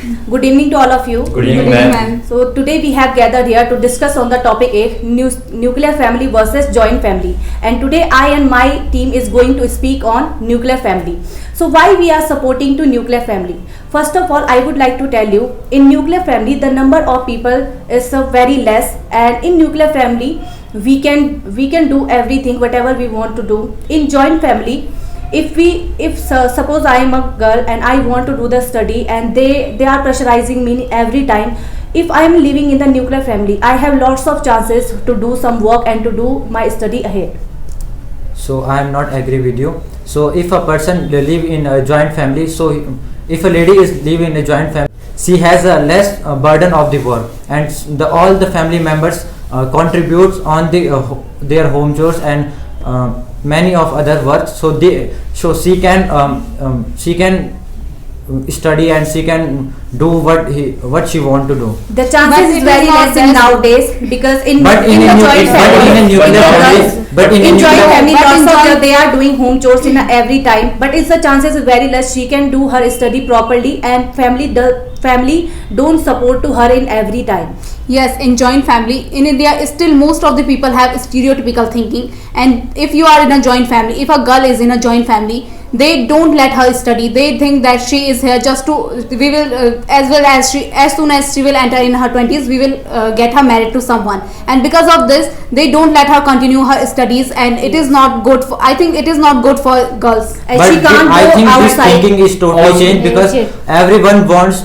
Good evening to all of you. Good evening, ma'am. So today we have gathered here to discuss on the topic A, nuclear family versus joint family. And today I and my team is going to speak on nuclear family. So why we are supporting to nuclear family? First of all, I would like to tell you, in nuclear family the number of people is very less, and in nuclear family we can do everything whatever we want to do. In joint family, if suppose I am a girl and I want to do the study and they are pressurizing me every time, if I am living in the nuclear family, I have lots of chances to do some work and to do my study ahead. So I am not agree with you. So if a person live in a joint family, so if a lady is live in a joint family, she has a less burden of the work, and all the family members contributes on their home chores and many of other works. So she can study and she can do what she want to do. The chances is very less in nowadays, because in a joint family, lots of they are doing home chores in every time, but it's the chances is very less she can do her study properly, and family don't support to her in every time. Yes, in joint family in India, still most of the people have stereotypical thinking, and if you are in a joint family, if a girl is in a joint family, they don't let her study. They think that she is here just to as soon as she will enter in her 20s, we will get her married to someone, and because of this they don't let her continue her studies, and it is not good for, I think it is not good for girls. And but she can't I go think outside. this thinking is totally changed, because everyone wants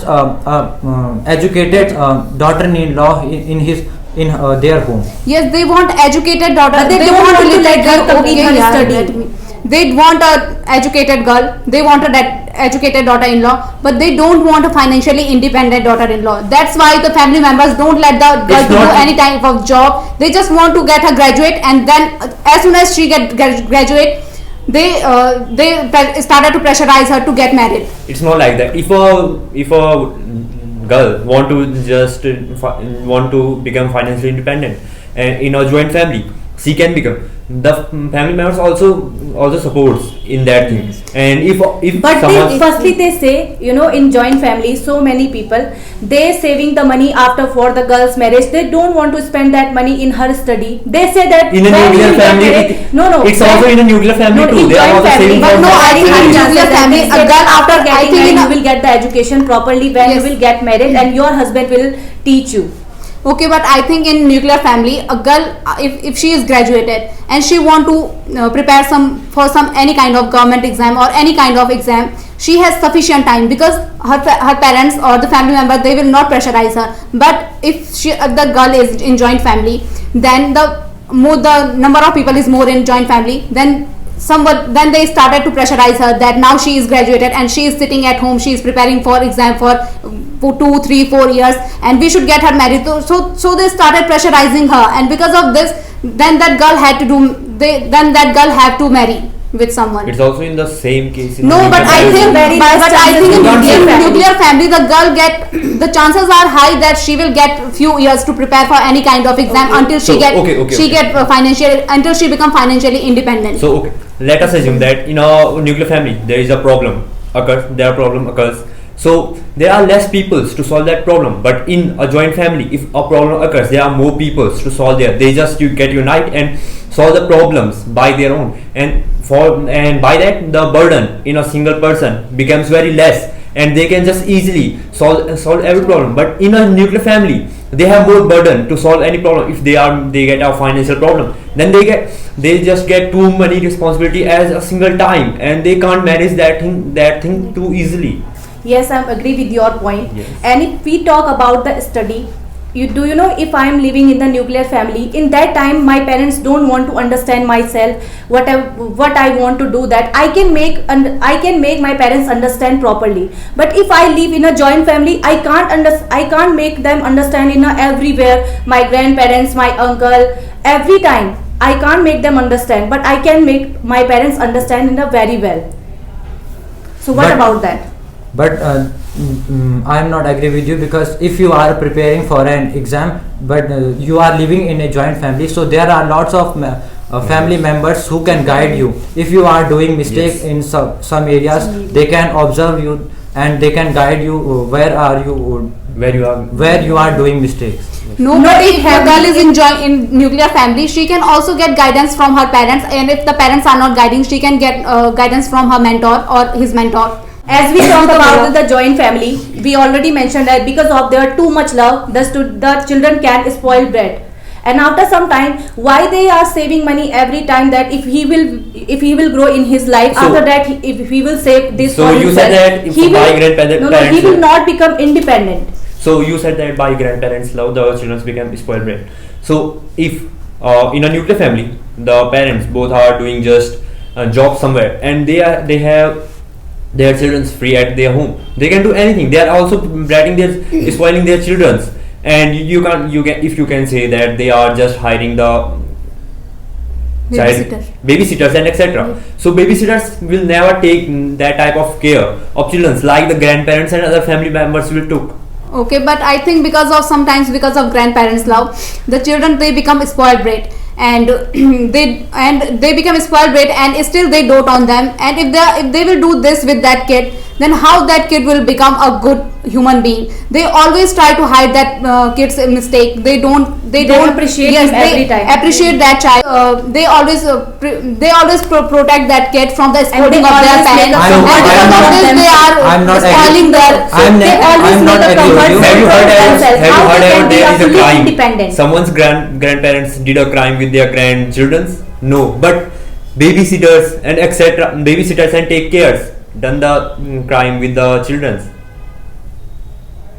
educated daughter-in-law in their home. Yes, they want educated daughter, but they don't want to let her complete her study. They want a educated girl, they want a educated daughter-in-law, but they don't want a financially independent daughter-in-law. That's why the family members don't let the girl to do any type of job. They just want to get her graduate, and then as soon as she graduate, they started to pressurize her to get married. It's not like that. If a girl want to become financially independent, and in a joint family, she can become. The family members also supports in that thing. And firstly they say, in joint family, so many people, they saving the money for the girl's marriage. They don't want to spend that money in her study. They say that in a nuclear family, it's also in a nuclear family too. In joint family, but no, I think in nuclear family, a girl after getting married, you will get the education properly when you will get married, and your husband will teach you. Okay, but I think in nuclear family, a girl, if she is graduated and she want to prepare for any kind of government exam or any kind of exam, she has sufficient time, because her parents or the family member, they will not pressurize her. But if the girl is in joint family, then the number of people is more in joint family, then they started to pressurize her that now she is graduated and she is sitting at home, she is preparing for exam for 2, 3, 4 years, and we should get her married. So they started pressurizing her, and because of this, then that girl have to marry with someone. It's also in the same case. No, but I think in nuclear family, the girl the chances are high that she will get few years to prepare for any kind of exam until she become financially independent. So let us assume that in a nuclear family there is a problem occurs. So there are less people to solve that problem. But in a joint family, if a problem occurs, there are more people to solve there. They just get unite and solve the problems by their own. And by that, the burden in a single person becomes very less, and they can just easily solve every problem. But in a nuclear family, they have more burden to solve any problem. If they get a financial problem, then they just get too many responsibility as a single time, and they can't manage that thing too easily. Yes, I agree with your point. Yes. And if we talk about the study, if I am living in the nuclear family, in that time my parents don't want to understand myself, what I want to do, that I can make my parents understand properly. But if I live in a joint family, I can't make them understand in everywhere. My grandparents, my uncle, every time I can't make them understand, but I can make my parents understand in a very well. So what about that? But I am not agree with you, because if you are preparing for an exam, but you are living in a joint family, so there are lots of family members who can guide you. If you are doing mistake in some areas, they can observe you and they can guide you where you are doing mistakes. No, but if a girl is in nuclear family, she can also get guidance from her parents, and if the parents are not guiding, she can get guidance from her mentor or his mentor. As we talked about the joint family, we already mentioned that because of their too much love, the children can spoil bread. And after some time, why they are saving money every time that if he will grow in his life, So- after that if he will save this So for you himself, said that if he by will, grandparents, he will not become independent. So you said that by grandparents' love, the children become spoiled brat. So if in a nuclear family, the parents both are doing just a job somewhere, and they have their children free at their home, they can do anything. They are also spoiling their children, and you can say that they are just hiring the babysitters and etc. So babysitters will never take that type of care of children like the grandparents and other family members will took. Okay, but I think because of grandparents' love, the children, they become spoiled brat, and they become spoiled brat, and still they dote on them. And if they will do this with that kid, then how that kid will become a good human being? They always try to hide that kid's mistake. They don't appreciate him every time. appreciate that child. They always protect that kid from the scolding of their always make parents. a And because of this, they I'm not are spoiling their. I'm not agree with you. Have you heard ever there is a crime? Independent. Someone's grandparents did a crime with their grandchildren? No, but babysitters and etc. Babysitters and take cares done the crime with the children.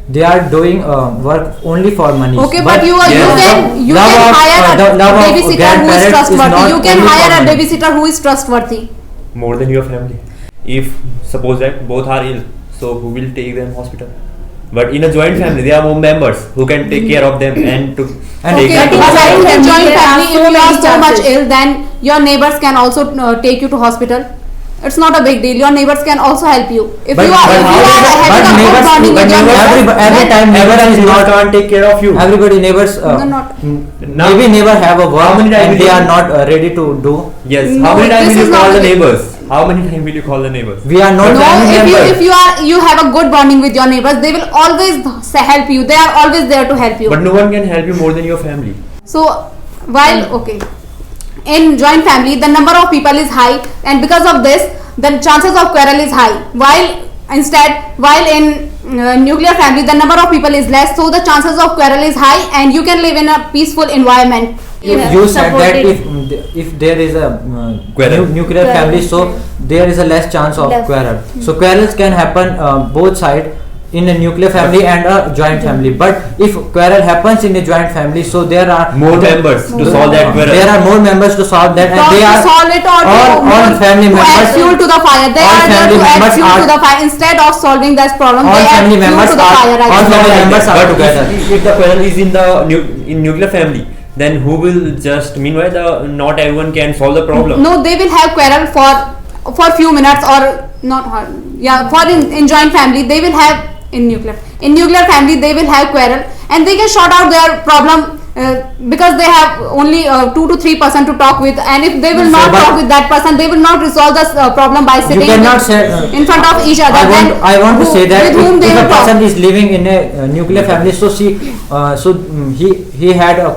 They are doing work only for money. Okay, but you can Love hire of- a the love of babysitter who is grandparents is trustworthy. not You can only for hire a money. babysitter who is trustworthy. More than your family. If suppose that both are ill, so who will take them hospital? But in a joint family, there are more members who can take care of them and to And take Okay, them to but hospital. in a joint There are family, so if you are many so much chances. ill, then your neighbors can also take you to hospital. It's not a big deal. Your neighbors can also help you. If But- you are but how- having a good neighbors- bonding but with your neighbors- neighbors, every then- time neighbor is Neighbors not can't take care of you. everybody neighbors No, not. maybe neighbor have a How work many times and will they you- are not ready to do. Yes. No, How many times this will is you call not the the- neighbors? How many times will you call the neighbors? We are not No, family members. if you have a good bonding with your neighbors, they will always help you. They are always there to help you. But no one can help you more than your family. So in joint family, the number of people is high, and because of this, the chances of quarrel is high. While in nuclear family, the number of people is less, so the chances of quarrel is high, and you can live in a peaceful environment. You said that supported. if there is a Quarrel. nuclear Quarrel, family, so okay. there is a less chance of Less. quarrel. So quarrels can happen both side in a nuclear family and a joint family. But if quarrel happens in a joint family, so there are More members to solve that quarrel. There are more members to solve that, and Not they to are solve it or all family to add members. fuel to the fire. They all are there family to add members fuel are- to the fire. Instead of solving that problem, All they add family fuel members to the are- fire. I all think. family members are But together. if the quarrel is in the in nuclear family, then who will just meanwhile not everyone can solve the problem. No, they will have quarrel for few minutes or not. For in joint family, they will have in nuclear family they will have quarrel, and they can sort out their problem because they have only 2 to 3% to talk with, and if they will So, not but- talk with that person, they will not resolve the problem by You sitting cannot say. in front of each other. I want to say that with whom they if a will talk. person is living in a nuclear family, so he had a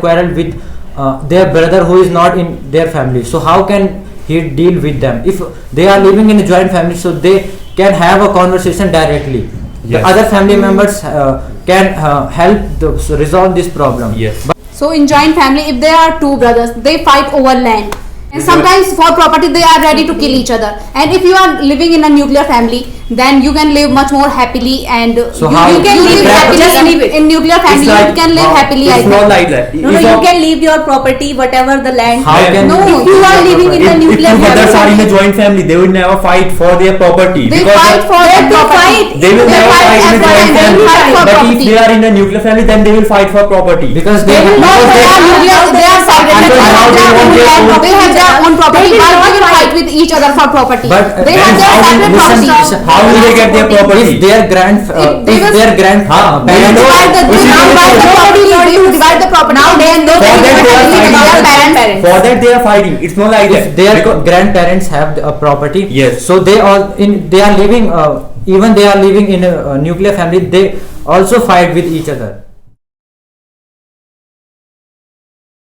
quarrel with their brother who is not in their family. So how can he deal with them? If they are living in a joint family, so they can have a conversation directly. Yes. The other family members can help resolve this problem. Yes. So in joint family, if there are two brothers, they fight over land. And sometimes for property they are ready to kill each other. And if you are living in a nuclear family, then you can live much more happily, and So you, how- you can live happily. Just leave it. In nuclear family, you can live happily. I It's think. not like that. No, If you a- can leave your property, whatever the land. How can No, if you are living in a if nuclear two brothers are in a family, joint family, they will never fight for their property. They because fight for their property. They will They never fight fight in a as joint well, family. they fight for But if property. they are in a nuclear family, then they will fight for property. Because They will not. They are nuclear. They are separate. Because They how have they their want own their land. own- They have their own property. They will Why not they will fight. fight with each other for property? But They have their separate property. how how will they get their property? If their grandparents divide the property. Now they know For that they are fighting. It's not like that. If their grandparents have a property, yes, so they are living even they are living in a nuclear family, they also fight with each other.